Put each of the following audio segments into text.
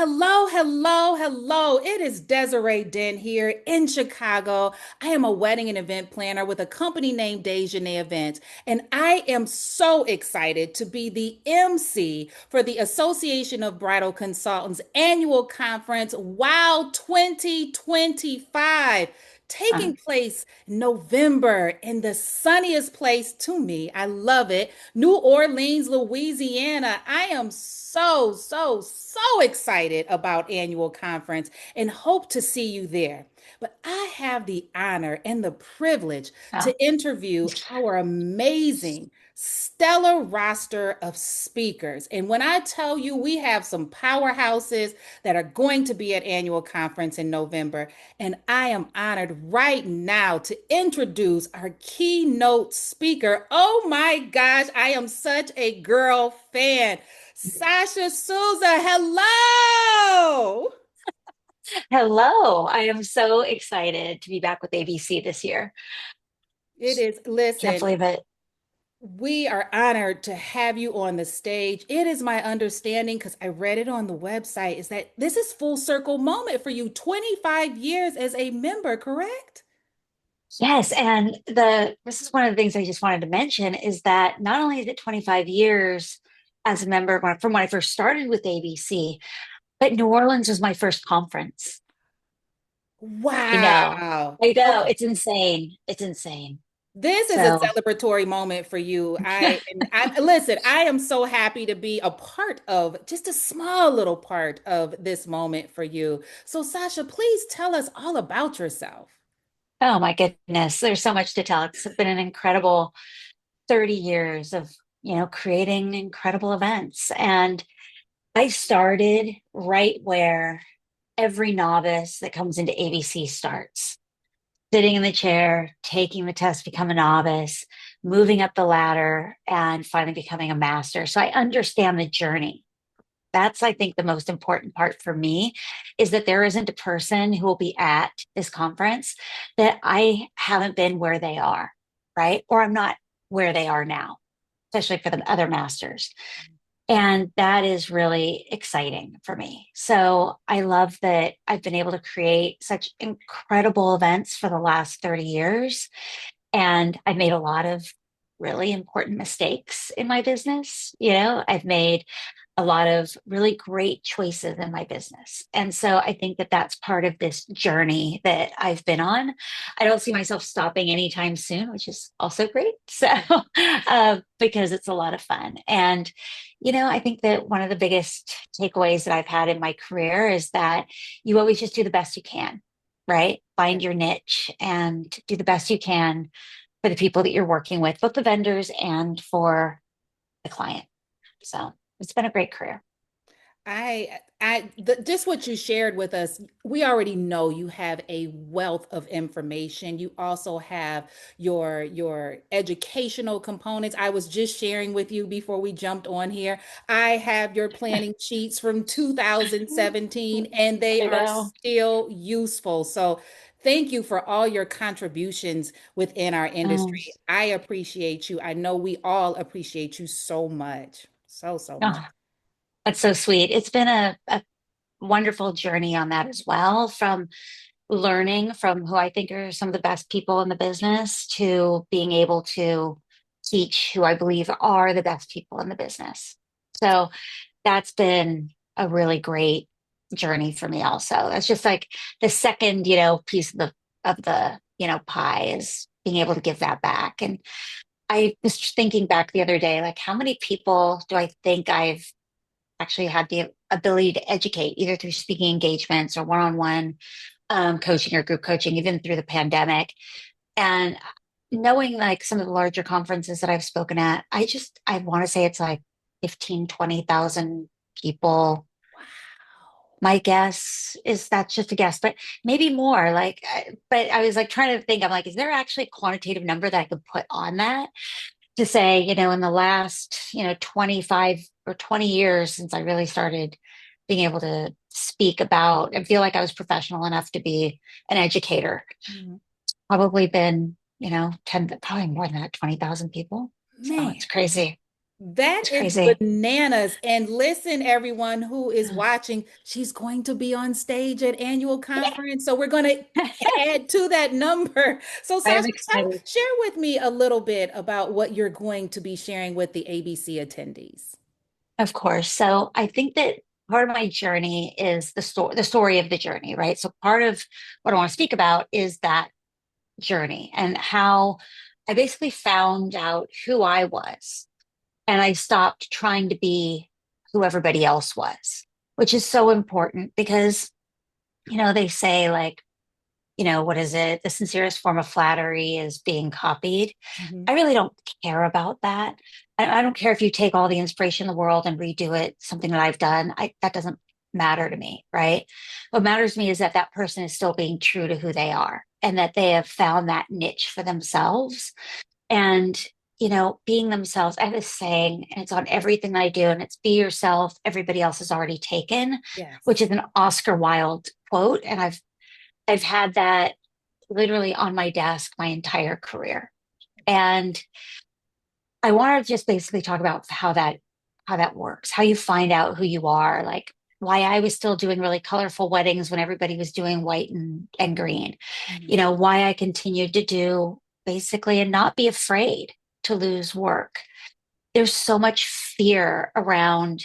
Hello, hello, hello. It is Desiree Den here in Chicago. I am a wedding and event planner with a company named Dejanay Events, and I am so excited to be the MC for the Association of Bridal Consultants annual conference, Wow 2025, Uh, taking place November in the sunniest place to me. I love it. New Orleans, Louisiana. I am so excited about annual conference and hope to see you there. But I have the honor and the privilege oh, to interview our amazing stellar roster of speakers. And when I tell you we have some powerhouses that are going to be at annual conference in November, and I am honored right now to introduce our keynote speaker. Oh my gosh, I am such a girl fan. Sasha Souza, hello. hello. I am so excited to be back with ABC this year. It is, Can't listen, believe it. we are honored to have you on the stage. It is my understanding, because I read it on the website, is that this is full circle moment for you, 25 years as a member, correct? Yes, and the this is one of the things I just wanted to mention is that not only is it 25 years as a member from when I first started with ABC, but New Orleans was my first conference. I know. Wow. I know. Okay. It's insane. It's insane. This is a So, celebratory moment for you. I listen, I am so happy to be a part of just a small little part of this moment for you. So Sasha, please tell us all about yourself. oh my goodness, there's so much to tell. It's been an incredible 30 years of, creating incredible events. And I started right where every novice that comes into ABC starts, sitting in the chair, taking the test, become a novice, moving up the ladder, and finally becoming a master. So I understand the journey. That's, I think, the most important part for me is that there isn't a person who will be at this conference that I haven't been where they are, right? Or I'm not where they are now, especially for the other masters. And that is really exciting for me. So I love that I've been able to create such incredible events for the last 30 years. And I've made a lot of really important mistakes in my business. I've made a lot of really great choices in my business. And so I think that that's part of this journey that I've been on. I don't see myself stopping anytime soon, which is also great. So, because it's a lot of fun. And, I think that one of the biggest takeaways that I've had in my career is that you always just do the best you can, right? Find your niche and do the best you can for the people that you're working with, both the vendors and for the client. So it's been a great career. Just what you shared with us, we already know you have a wealth of information. You also have your educational components. I was just sharing with you before we jumped on here. I have your planning sheets from 2017, and they I are know. still useful. So thank you for all your contributions within our Um, industry. I appreciate you. I know we all appreciate you so much. So much. oh, that's so sweet. It's been a wonderful journey on that as well, from learning from who I think are some of the best people in the business to being able to teach who I believe are the best people in the business. So that's been a really great journey for me also. That's just like the second, piece of the pie is being able to give that back. And I was just thinking back the other day, like how many people do I think I've actually had the ability to educate either through speaking engagements or one-on-one coaching or group coaching, even through the pandemic. And knowing like some of the larger conferences that I've spoken at, I want to say it's like 15, 20,000 people. My guess is that's just a guess, but maybe more. But I was like trying to think, I'm like, is there actually a quantitative number that I could put on that to say, in the last, 25 or 20 years since I really started being able to speak about and feel like I was professional enough to be an educator? Mhm. Probably been, 10, probably more than that, 20,000 people. So Man. it's crazy. That It's is crazy. bananas. And listen, everyone who is watching, she's going to be on stage at annual conference. So we're going to add to that number. So I'm Sasha, excited. share with me a little bit about what you're going to be sharing with the ABC attendees. Of course. So I think that part of my journey is the story of the journey, right? So part of what I want to speak about is that journey and how I basically found out who I was and I stopped trying to be who everybody else was, which is so important because, they say like, what is it? The sincerest form of flattery is being copied. Mhm. I really don't care about that. I don't care if you take all the inspiration in the world and redo it, something that I've done. That doesn't matter to me, right? What matters to me is that that person is still being true to who they are and that they have found that niche for themselves. And, being themselves. I have this saying, and it's on everything that I do, and it's be yourself, everybody else is already taken, which Yes. is an Oscar Wilde quote. And I've had that literally on my desk my entire career. And I want to just basically talk about how that works, how you find out who you are, like why I was still doing really colorful weddings when everybody was doing white and green. Mhm. Why I continued to do basically and not be afraid to lose work. There's so much fear around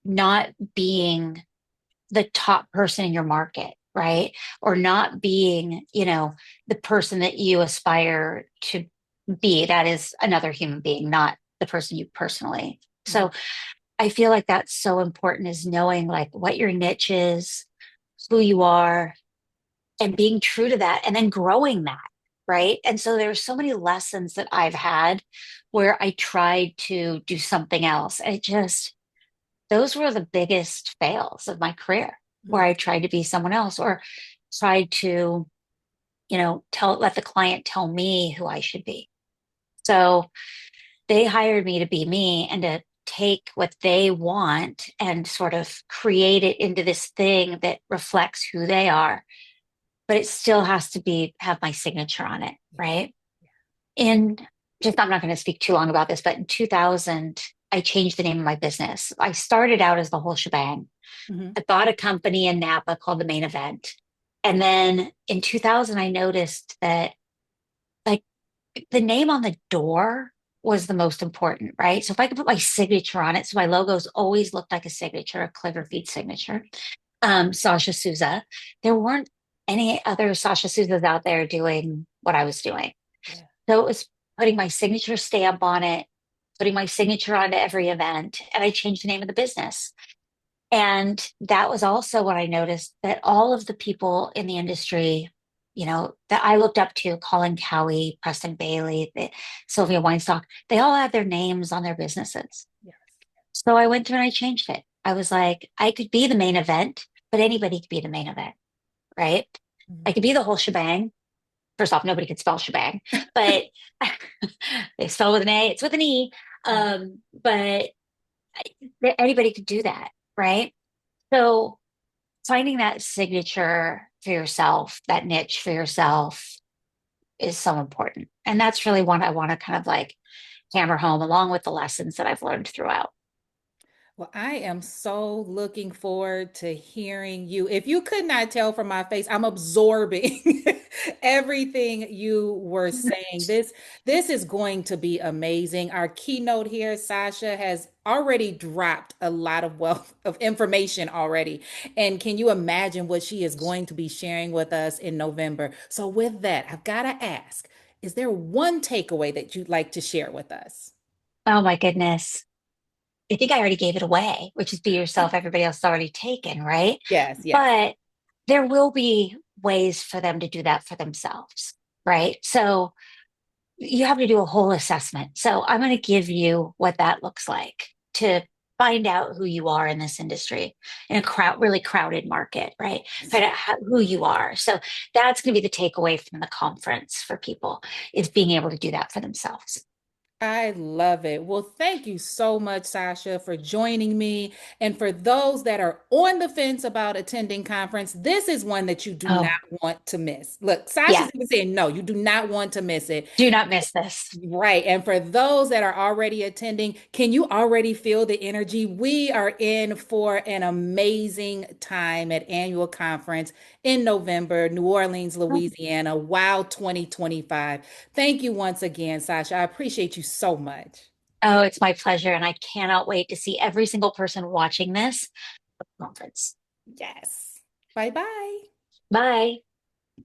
not being the top person in your market, right? Or not being, the person that you aspire to be. That is another human being, not the person you personally. Mhm. So I feel like that's so important is knowing like what your niche is, who you are, and being true to that and then growing that. Right. And so there's so many lessons that I've had where I tried to do something else. And those were the biggest fails of my career where Mhm. I tried to be someone else or tried to, let the client tell me who I should be. So they hired me to be me and to take what they want and sort of create it into this thing that reflects who they are, but it still has to have my signature on it, Yeah. right? In I'm not going to speak too long about this, but in 2000, I changed the name of my business. I started out as the whole shebang. Mhm. I bought a company in Napa called The Main Event. And then in 2000, I noticed that like the name on the door was the most important, right? So if I could put my signature on it, so my logos always looked like a signature, a Clever Feet signature, Sasha Souza, there weren't any other Sasha Souzas out there doing what I was doing. Yeah. So it was putting my signature stamp on it, putting my signature onto every event, and I changed the name of the business. And that was also when I noticed that all of the people in the industry, that I looked up to, Colin Cowie, Preston Bailey, Sylvia Weinstock, they all had their names on their businesses. Yes. So I went through and I changed it. I was like, I could be the main event, but anybody could be the main event, right? I Mhm. could be the whole shebang. First off, nobody could spell shebang, but they spell with an A, it's with an E. Mhm. But anybody could do that, right? So finding that signature for yourself, that niche for yourself is so important. And that's really what I want to kind of like hammer home along with the lessons that I've learned throughout. Well, I am so looking forward to hearing you. If you could not tell from my face, I'm absorbing everything you were saying. This is going to be amazing. Our keynote here, Sasha, has already dropped a lot of wealth of information already. And can you imagine what she is going to be sharing with us in November? So with that, I've got to ask, is there one takeaway that you'd like to share with us? Oh my goodness. I think I already gave it away, which is be yourself, everybody else is already taken, right? Yes, yes. But there will be ways for them to do that for themselves, right? So you have to do a whole assessment. So I'm going to give you what that looks like to find out who you are in this industry in a really crowded market, right? Find out who you are. So that's going to be the takeaway from the conference for people is being able to do that for themselves. I love it. Well, thank you so much, Sasha, for joining me. And for those that are on the fence about attending conference, this is one that you do not Oh, want to miss. Look, Sasha's yeah. even saying, no, you do not want to miss it. Do not miss this. Right. And for those that are already attending, can you already feel the energy? We are in for an amazing time at annual conference in November, New Orleans, Louisiana. Wow, 2025. Thank you once again, Sasha. I appreciate you so much. Oh, it's my pleasure. And I cannot wait to see every single person watching this conference. Yes. Bye bye. Bye.